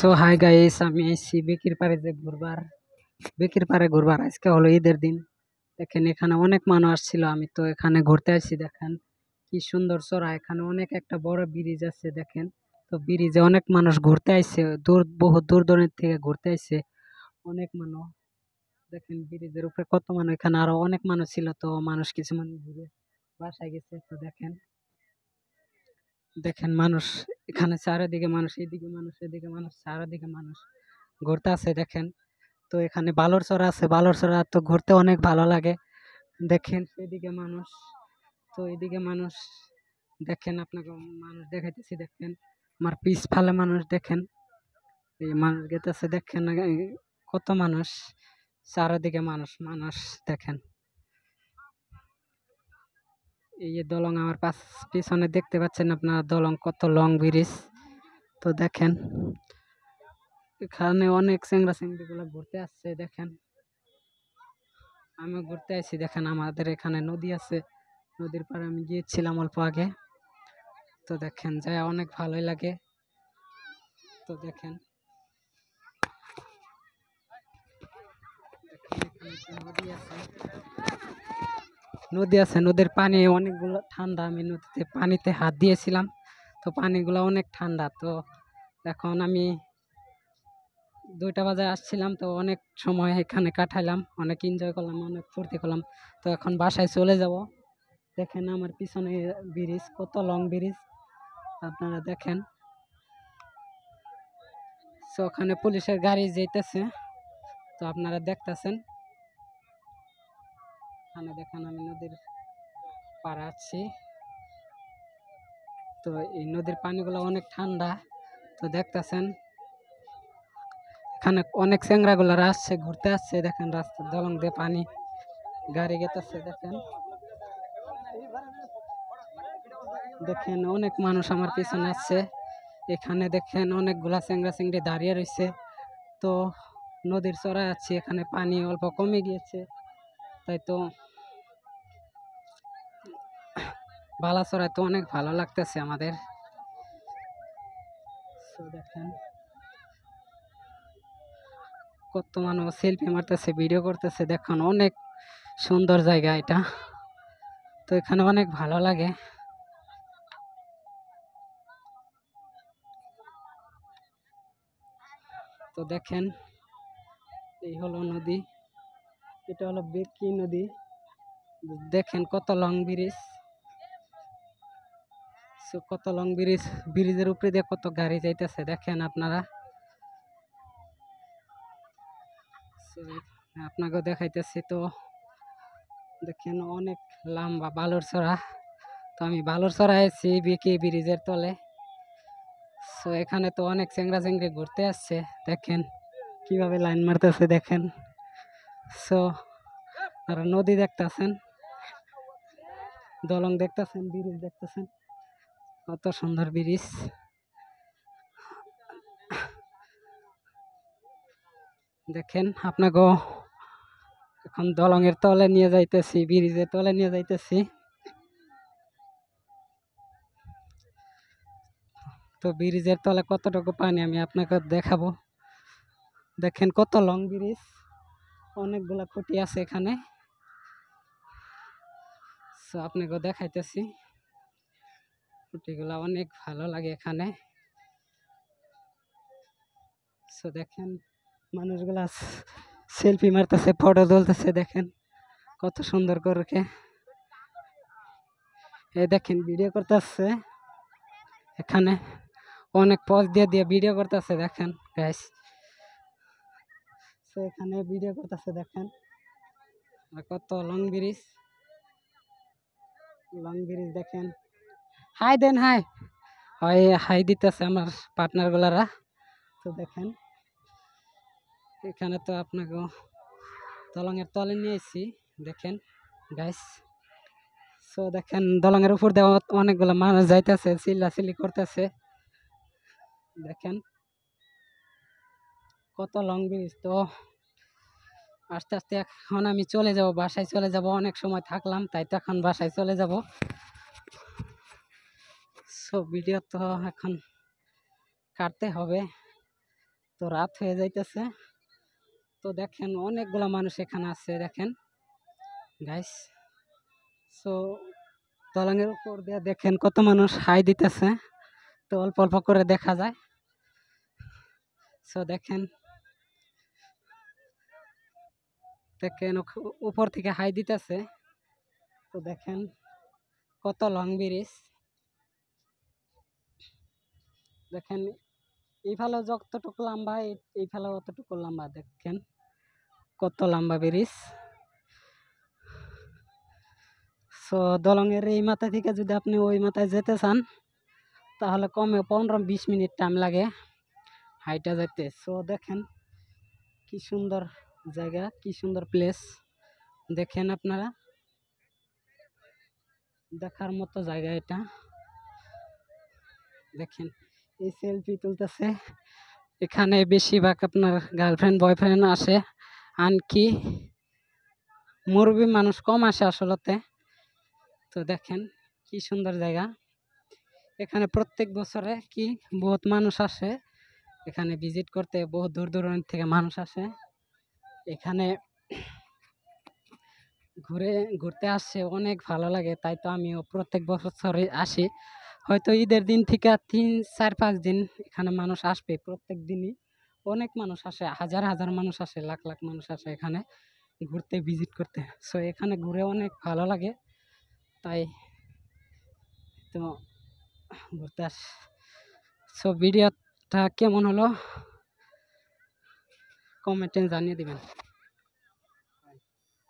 So hi guys, আমি আইছি Bekir পাড়ে যে ঘুরবার। বেকির পাড়ে ঘুরবার আজকে হলো ঈদের দিন। দেখেন এখানে অনেক মানুষ আসছিল, আমি তো এখানে ঘুরতে আসছি। দেখেন কি সুন্দর চড়া, এখানে অনেক একটা বড় ব্রিজ আছে। দেখেন তো ব্রিজে অনেক মানুষ ঘুরতে আইছে, বহু দূর দূরান্ত থেকে ঘুরতে আইছে অনেক মানুষ। দেখেন ব্রিজের উপরে কত মানুষ, এখানে আরো অনেক মানুষ ছিল, তো মানুষ কিছু মানুষ ঘুরে বাসায় গেছে। তো দেখেন দেখেন মানুষ এখানে চারিদিকে মানুষ, এদিকে মানুষ, এদিকে মানুষ, চারিদিকে মানুষ ঘুরতে আছে। দেখেন তো এখানে বালরচরা আছে, বালরচরা তো ঘুরতে অনেক ভালো লাগে। দেখেন এদিকে মানুষ, তো এদিকে মানুষ। দেখেন আপনাকে মানুষ দেখাইতেছি। দেখেন আমার পিছফালে মানুষ, দেখেন এই মানুষ গেতেছে। দেখেন কত মানুষ, চারিদিকে মানুষ মানুষ। দেখেন এই যে দলং আমার পিছনে দেখতে পাচ্ছেন আপনারা, দলং কত লং ব্রিজ। তো দেখেন এখানে অনেক চেংড়া চেংড়ি গুলা ঘুরতে আসছে। দেখেন আমি ঘুরতে আসছি। দেখেন আমাদের এখানে নদী আছে, নদীর পাড়ে আমি গিয়েছিলাম অল্প আগে। তো দেখেন যায় অনেক ভালোই লাগে। তো দেখেন নদী আছে, নদী আছে, নদীর পানি অনেকগুলো ঠান্ডা। আমি নদীতে পানিতে হাত দিয়েছিলাম, তো পানিগুলো অনেক ঠান্ডা। তো এখন আমি 2টা বাজে আসছিলাম, তো অনেক সময় এখানে কাটাইলাম, অনেক এনজয় করলাম, অনেক ফুর্তি করলাম। তো এখন বাসায় চলে যাব। দেখেন আমার পিছনে ব্রিজ, কত লং ব্রিজ আপনারা দেখেন। তো ওখানে পুলিশের গাড়ি যাইতেছে, তো আপনারা দেখতেছেন। এখানে দেখেন আমি নদীর পাড়ে আছি, তো এই নদীর পানিগুলো অনেক ঠান্ডা। তো দেখতেছেন এখানে অনেক চেংড়া গুলারা আসছে, ঘুরতে আসছে। দেখেন রাস্তা দলং দিয়ে পানি গাড়ি গেতেছে। দেখেন দেখেন অনেক মানুষ আমার পিছনে আসছে। এখানে দেখেন অনেকগুলা চেংড়া চেংড়ি দাঁড়িয়ে রয়েছে। তো নদীর চড়ায় আছি, এখানে পানি অল্প কমে গিয়েছে, তাই তো বালাচড়ায় তো অনেক ভালো লাগতেছে আমাদের। দেখেন কত মানুষ সেলফি মারতেছে, ভিডিও করতেছে। দেখুন অনেক সুন্দর জায়গা এটা, তো এখানে অনেক ভালো লাগে। তো দেখেন এই হলো নদী, এটা হলো বেকি নদী। দেখেন কত লং ব্রিজ, কত লং ব্রিজ, ব্রিজের উপরে দিয়ে কত গাড়ি যাইতেছে দেখেন আপনারা। আপনাকে দেখাইতেছি। তো দেখেন অনেক লম্বা বালুরচড়া, তো আমি বালুরচড়ায় আছি বেকি ব্রিজের তলে। তো এখানে তো অনেক চেংড়া চেংড়ি ঘুরতে আসছে। দেখেন কিভাবে লাইন মারতেছে। দেখেন সো আর নদী দেখতেছেন, দলং দেখতেছেন, ব্রিজ দেখতেছেন, কত সুন্দর ব্রিজ। দেখেন আপনাকে এখন দলংয়ের তলে নিয়ে যাইতেছি, ব্রিজের তলে নিয়ে যাইতেছি। তো ব্রিজের তলে কতটুকু পানি আমি আপনাকে দেখাবো। দেখেন কত লং ব্রিজ, অনেকগুলা খুঁটি আছে এখানে। সো আপনাকে দেখাইতেছি, খুঁটিগুলা অনেক ভালো লাগে এখানে। সো দেখেন মানুষগুলা সেলফি মারতেছে, ফটো তুলতেছে। দেখেন কত সুন্দর করে দেখেন ভিডিও করতেছে এখানে, অনেক পজ দিয়ে দিয়ে ভিডিও করতেছে। দেখেন গাইস, তো এখানে ভিডিও করতেছে। দেখেন কত লং ব্রিজ, লং ব্রিজ। দেখেন হাই দেন, হাই হাই হাই দিতেছে আমার পার্টনার গুলারা। তো দেখেন এখানে তো আপনাকে দলংয়ের তলে নিয়ে এসেছি। দেখেন গাইস, সো দেখেন দলংয়ের উপর দিয়ে অনেকগুলো মানুষ যাইতেছে, চিল্লাচিল্লি করতেছে। দেখেন কত লং ব্রিজ। তো আস্তে আস্তে এখন আমি চলে যাব, বাসায় চলে যাব। অনেক সময় থাকলাম, তাই তো এখন বাসায় চলে যাব। সো ভিডিও তো এখন কাটতে হবে, তো রাত হয়ে যাইতেছে। তো দেখেন অনেকগুলা মানুষ এখানে আছে দেখেন গাইস। সো দলঙের উপর দিয়ে দেখেন কত মানুষ হাই দিতেছে, তো অল্প অল্প করে দেখা যায়। সো দেখেন দেখেন উপর থেকে হাই দিতেছে। তো দেখেন কত লং ব্রিজ, দেখেন এই ফালে যতটুকু লম্বা এই ফালে অতটুকু লম্বা, দেখেন কত লম্বা ব্রিজ। সো দলঙের এই মাথা থেকে যদি আপনি ওই মাথায় যেতে চান তাহলে কমে 15-20 মিনিট টাইম লাগে হাইটা যেতে। সো দেখেন কি সুন্দর জায়গা, কি সুন্দর প্লেস, দেখেন আপনারা দেখার মতো জায়গা এটা। দেখেন এই সেলফি তুলতেছে, এখানে বেশিরভাগ আপনার গার্লফ্রেন্ড বয়ফ্রেন্ড আসে, আনকি মুরব্বী মানুষ কম আসে আসলতে। তো দেখেন কি সুন্দর জায়গা, এখানে প্রত্যেক বছরে কি বহুত মানুষ আসে এখানে ভিজিট করতে, বহুত দূর দূরান্ত থেকে মানুষ আসে এখানে ঘুরতে আসছে, অনেক ভালো লাগে। তাই তো আমিও প্রত্যেক বছরে আসি, হয়তো ঈদের দিন থেকে 3-4-5 দিন এখানে মানুষ আসবে। প্রত্যেক দিনই অনেক মানুষ আসে, হাজার হাজার মানুষ আসে, লাখ লাখ মানুষ আসে এখানে ঘুরতে ভিজিট করতে। সো এখানে ঘুরে অনেক ভালো লাগে, তাই তো ঘুরতে আস। সো ভিডিওটা কেমন হলো কমেন্টে জানিয়ে দিবেন।